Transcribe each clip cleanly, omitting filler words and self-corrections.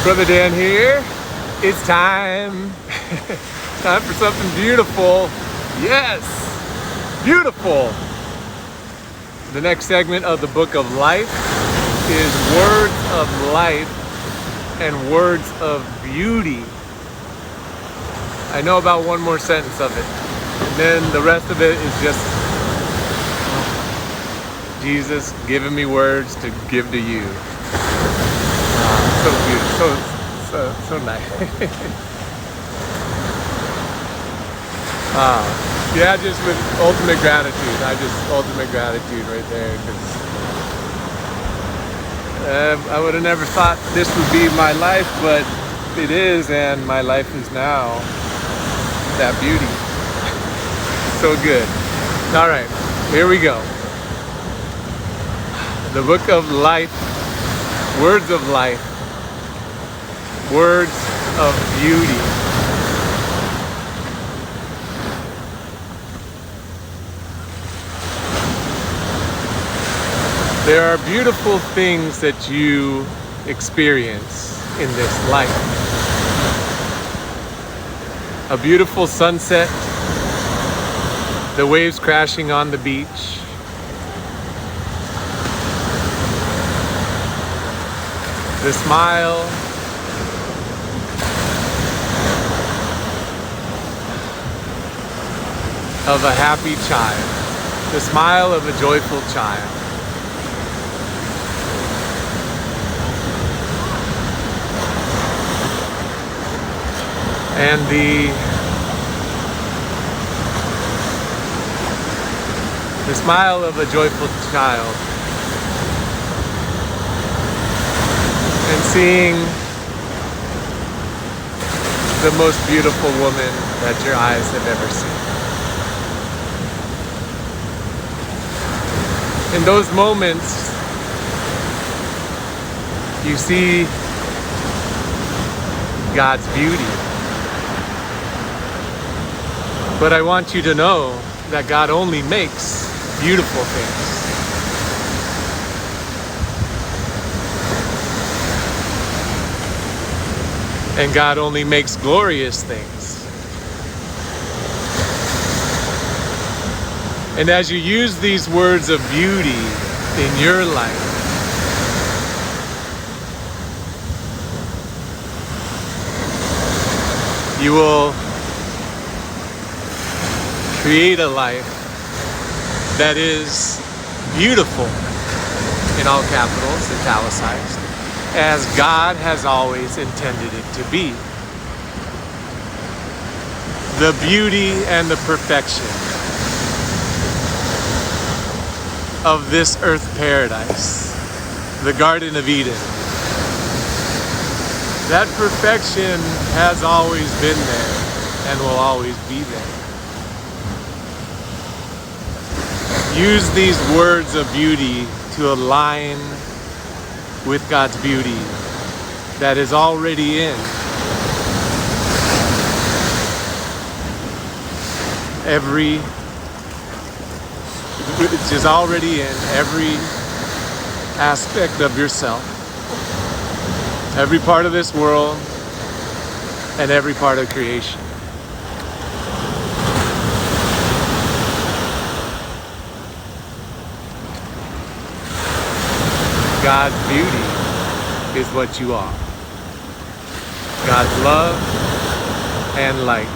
Brother Dan here. It's time. Time for something beautiful. Yes, beautiful. The next segment of the Book of Life is words of life and words of beauty. I know about one more sentence of it, and then the rest of it is just Jesus giving me words to give to you. So beautiful, so nice. Yeah, just with ultimate gratitude. Ultimate gratitude right there. 'Cause, I would have never thought this would be my life, but it is, and my life is now that beauty. So good. All right, here we go. The Book of Life, words of life. Words of beauty. There are beautiful things that you experience in this life. A beautiful sunset, the waves crashing on the beach, the smile of a happy child, the smile of a joyful child. And the smile of a joyful child, and seeing the most beautiful woman that your eyes have ever seen. In those moments, you see God's beauty. But I want you to know that God only makes beautiful things. And God only makes glorious things. And as you use these words of beauty in your life, you will create a life that is beautiful, in all capitals, italicized, as God has always intended it to be. The beauty and the perfection of this earth paradise, the Garden of Eden. That perfection has always been there and will always be there. Use these words of beauty to align with God's beauty that is already in which is already in every aspect of yourself, every part of this world, and every part of creation. God's beauty is what you are. God's love and light.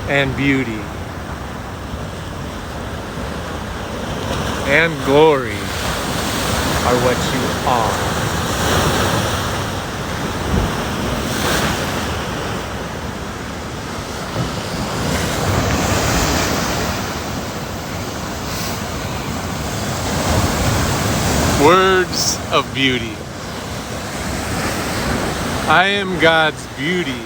And beauty. And glory are what you are. Words of beauty. I am God's beauty.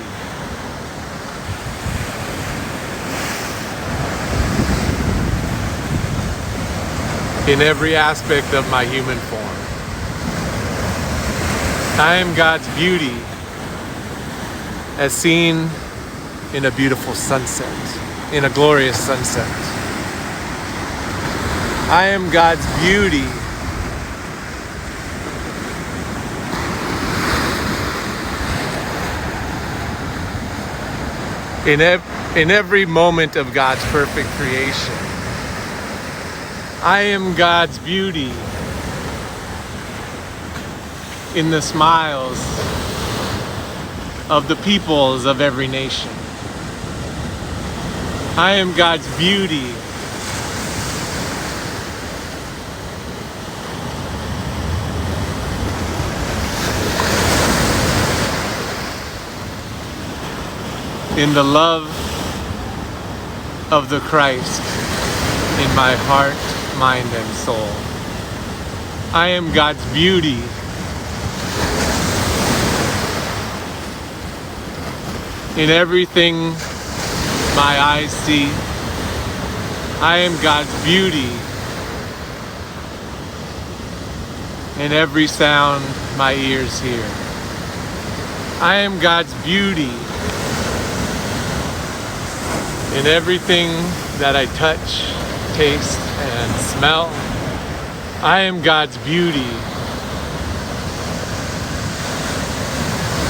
In every aspect of my human form. I am God's beauty as seen in a beautiful sunset, in a glorious sunset. I am God's beauty in every moment of God's perfect creation. I am God's beauty in the smiles of the peoples of every nation. I am God's beauty in the love of the Christ in my heart, mind, and soul. I am God's beauty in everything my eyes see. I am God's beauty in every sound my ears hear. I am God's beauty in everything that I touch, taste, and smell. I am God's beauty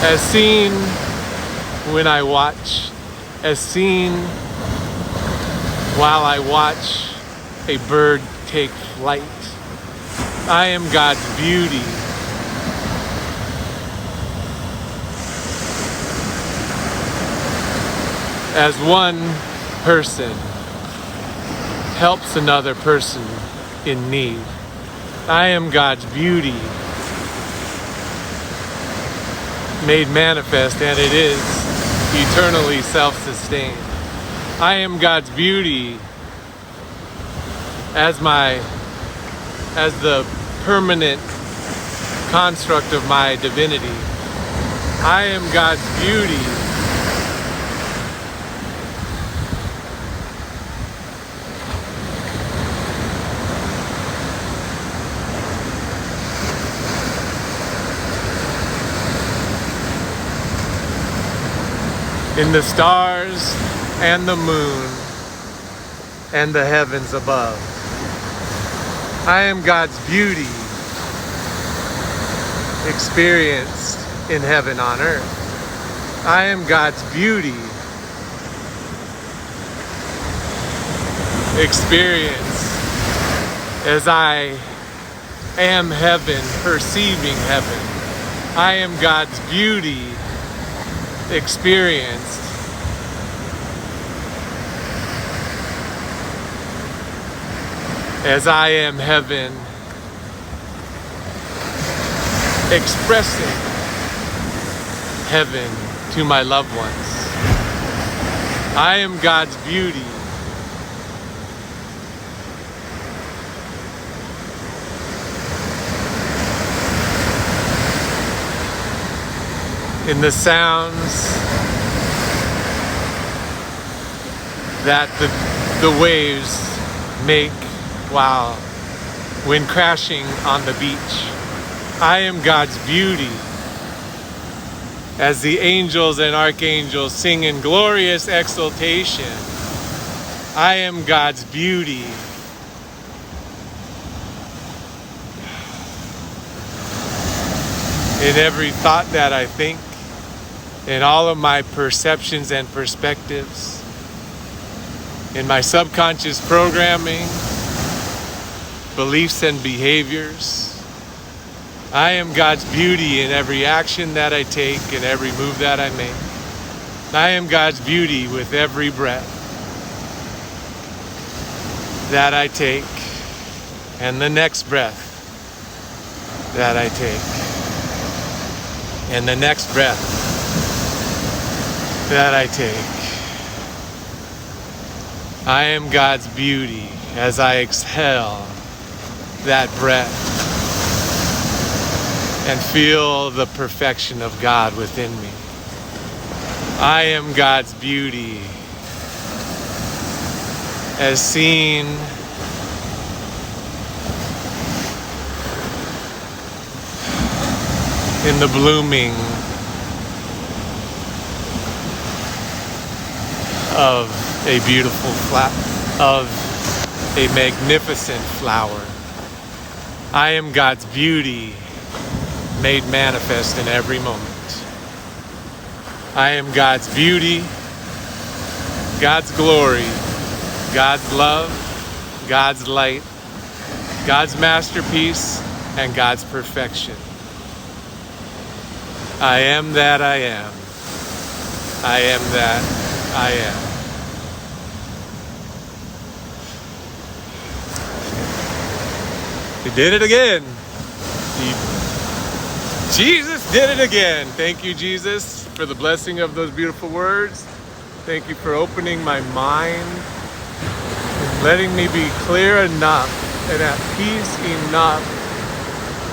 as seen when I watch, as seen while I watch a bird take flight. I am God's beauty as one person helps another person in need. I am God's beauty made manifest, and it is eternally self-sustained. I am God's beauty as the permanent construct of my divinity. I am God's beauty in the stars and the moon and the heavens above. I am God's beauty experienced in heaven on earth. I am God's beauty experienced as I am heaven, perceiving heaven. I am God's beauty experienced as I am heaven, expressing heaven to my loved ones. I am God's beauty in the sounds that the waves make when crashing on the beach. I am God's beauty as the angels and archangels sing in glorious exultation. I am God's beauty in every thought that I think, in all of my perceptions and perspectives, in my subconscious programming, beliefs and behaviors. I am God's beauty in every action that I take and every move that I make. I am God's beauty with every breath that I take and the next breath that I take and the next breath that I take. I am God's beauty as I exhale that breath and feel the perfection of God within me. I am God's beauty as seen in the blooming of a beautiful of a magnificent flower. I am God's beauty made manifest in every moment. I am God's beauty God's glory, God's love, God's light, God's masterpiece, and God's perfection. I am that I am. I am that I am. He did it again. Jesus did it again. Thank you, Jesus, for the blessing of those beautiful words. Thank you for opening my mind and letting me be clear enough and at peace enough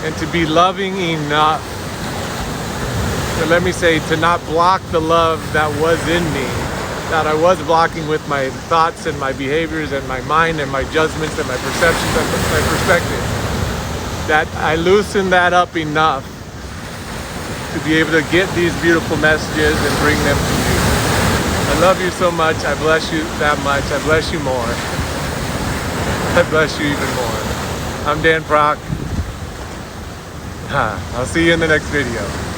and to be loving enough. So let me say, to not block the love that was in me, that I was blocking with my thoughts and my behaviors and my mind and my judgments and my perceptions and my perspective. That I loosened that up enough to be able to get these beautiful messages and bring them to you. I love you so much. I bless you that much. I bless you more. I bless you even more. I'm Dan Prok. I'll see you in the next video.